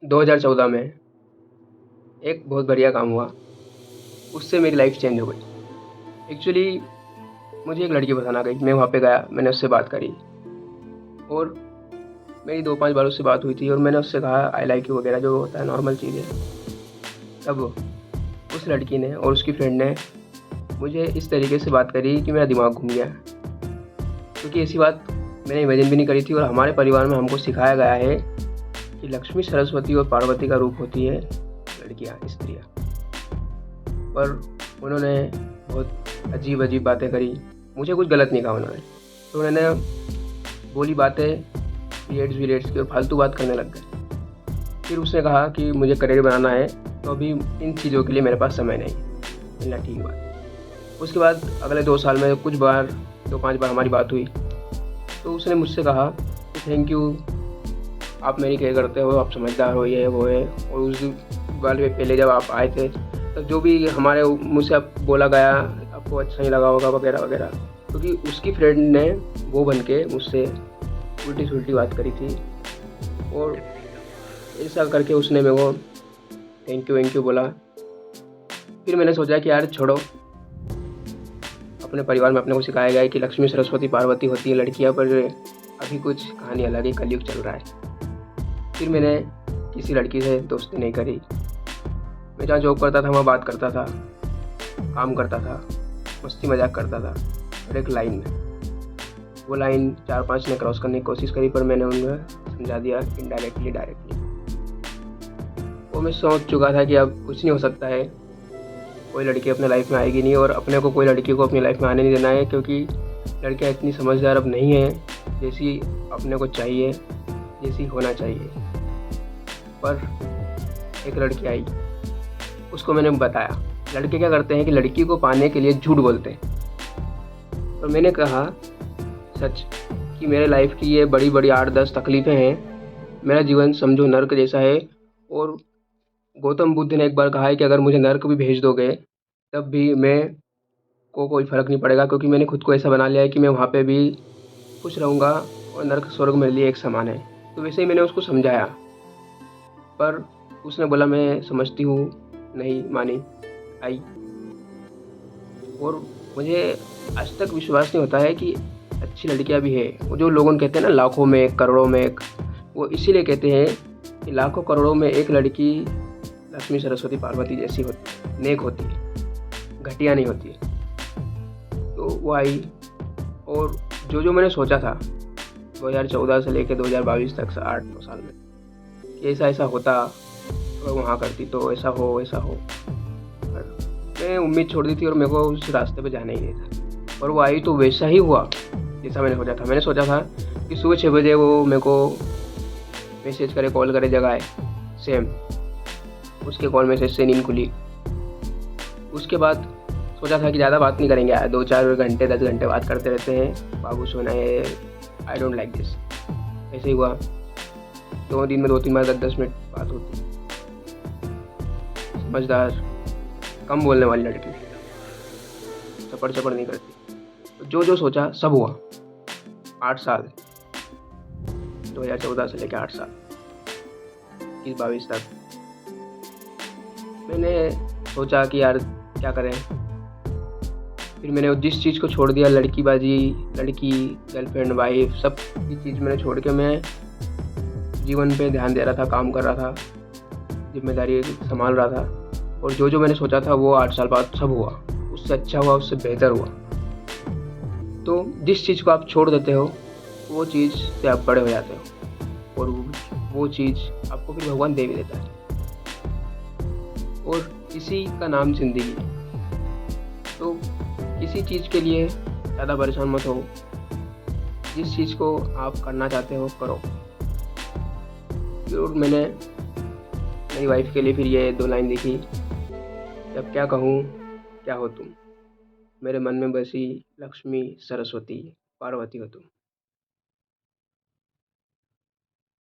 2014 में एक बहुत बढ़िया काम हुआ, उससे मेरी लाइफ़ चेंज हो गई। एक्चुअली मुझे एक लड़की पसंद आ गई, मैं वहाँ पे गया, मैंने उससे बात करी और मेरी 2-5 बार उससे बात हुई थी और मैंने उससे कहा आई लाइक यू वगैरह जो होता है नॉर्मल चीज़ें। तब उस लड़की ने और उसकी फ्रेंड ने मुझे इस तरीके से बात करी कि मेरा दिमाग घूम गया, क्योंकि ऐसी बात मैंने इमेजिन भी नहीं करी थी और हमारे परिवार में हमको सिखाया गया है कि लक्ष्मी, सरस्वती और पार्वती का रूप होती है लड़कियाँ, स्त्रियाँ। पर उन्होंने बहुत अजीब-अजीब बातें करी, मुझे कुछ गलत नहीं कहा उन्होंने। तो उन्होंने बोली बातें पीरियड्स की और फालतू बात करने लग गए। फिर उसने कहा कि मुझे करियर बनाना है, तो अभी इन चीज़ों के लिए मेरे पास समय नहीं है। मैंने कहा ठीक बात। उसके बाद अगले 2 साल में कुछ बार 2-5 बार हमारी बात हुई, तो उसने मुझसे कहा कि थैंक यू, आप मेरी केयर करते हो, आप समझदार हो, ये है, वो है। और उस वाले पहले जब आप आए थे, तब जो भी हमारे मुझसे आप बोला गया, आपको अच्छा नहीं लगा होगा वगैरह वगैरह, क्योंकि उसकी फ्रेंड ने वो बन के मुझसे उल्टी-सुल्टी बात करी थी और ऐसा करके उसने मेरे को थैंक यू वैंक यू बोला। फिर मैंने सोचा कि यार छोड़ो, अपने परिवार में अपने को सिखाया गया है कि लक्ष्मी, सरस्वती, पार्वती होती है लड़कियाँ, पर अभी कुछ कहानी अलग है, कलयुग चल रहा है। फिर मैंने किसी लड़की से दोस्ती नहीं करी। मैं जहाँ जॉब करता था वहाँ बात करता था, काम करता था, मस्ती मजाक करता था और एक लाइन में, वो लाइन 4-5 ने क्रॉस करने की कोशिश करी, पर मैंने उन्हें समझा दिया इनडायरेक्टली डायरेक्टली। वो मैं सोच चुका था कि अब कुछ नहीं हो सकता है, कोई लड़की अपने लाइफ में आएगी नहीं और अपने को कोई लड़की को अपनी लाइफ में आने नहीं देना है, क्योंकि लड़कियाँ इतनी समझदार अब नहीं हैं जैसी अपने को चाहिए, जैसी होना चाहिए। पर एक लड़की आई, उसको मैंने बताया। लड़के क्या करते हैं कि लड़की को पाने के लिए झूठ बोलते हैं, और मैंने कहा सच कि मेरे लाइफ की ये बड़ी-बड़ी 8-10 तकलीफ़ें हैं। मेरा जीवन समझो नर्क जैसा है और गौतम बुद्ध ने एक बार कहा है कि अगर मुझे नर्क भी भेज दोगे, तब भी मैं को कोई फ़र्क नहीं पड़ेगा, क्योंकि मैंने खुद को ऐसा बना लिया है कि मैं वहाँ पे भी खुश रहूँगा और नर्क स्वर्ग मेरे लिए एक समान है। तो वैसे ही मैंने उसको समझाया, पर उसने बोला मैं समझती हूँ, नहीं मानी, आई। और मुझे आज तक विश्वास नहीं होता है कि अच्छी लड़कियाँ भी हैं। वो जो लोग कहते हैं ना लाखों में एक, करोड़ों में एक, वो इसीलिए कहते हैं कि लाखों करोड़ों में एक लड़की लक्ष्मी, सरस्वती, पार्वती जैसी होती है, नेक होती है, घटिया नहीं होती है। तो वो आई और जो मैंने सोचा था 2014 से लेकर 2022 तक, 8-9 साल में, कि ऐसा होता, अगर वहाँ करती तो ऐसा हो, पर मैं उम्मीद छोड़ दी थी और मेरे को उस रास्ते पे जाना ही नहीं था। पर वो आई तो वैसा ही हुआ जैसा मैंने सोचा था। मैंने सोचा था कि सुबह 6 बजे वो मेरे को मैसेज करे, कॉल करे, जगाए, सेम उसके कॉल मैसेज से नींद खुली। उसके बाद सोचा था कि ज़्यादा बात नहीं करेंगे यार, 2-4 घंटे 10 घंटे बात करते रहते हैं, बाबू सोना है, आई डोंट लाइक दिस। ऐसे ही हुआ, 2 दिन में 2-3 बार 10-10 मिनट बात होती। समझदार, कम बोलने वाली लड़की, चपड़ नहीं करती। तो जो सोचा सब हुआ। 8 साल, 2014 से लेकर 8 साल, 21-22 तक मैंने सोचा कि यार क्या करें। फिर मैंने जिस चीज़ को छोड़ दिया, लड़कीबाजी, लड़की, गर्लफ्रेंड, वाइफ, सब की चीज़ मैंने छोड़ के मैं जीवन पे ध्यान दे रहा था, काम कर रहा था, जिम्मेदारी संभाल रहा था। और जो मैंने सोचा था वो 8 साल बाद सब हुआ, उससे अच्छा हुआ, उससे बेहतर हुआ। तो जिस चीज़ को आप छोड़ देते हो, वो चीज़ से आप बड़े हो जाते हो और वो चीज़ आपको फिर भगवान दे भी देता है। और इसी का नाम ज़िंदगी है। तो किसी चीज़ के लिए ज़्यादा परेशान मत हो, जिस चीज़ को आप करना चाहते हो करो। फिर मैंने मेरी वाइफ के लिए फिर ये 2 लाइन लिखी, जब क्या कहूँ क्या हो तुम, मेरे मन में बसी लक्ष्मी, सरस्वती, पार्वती हो तुम।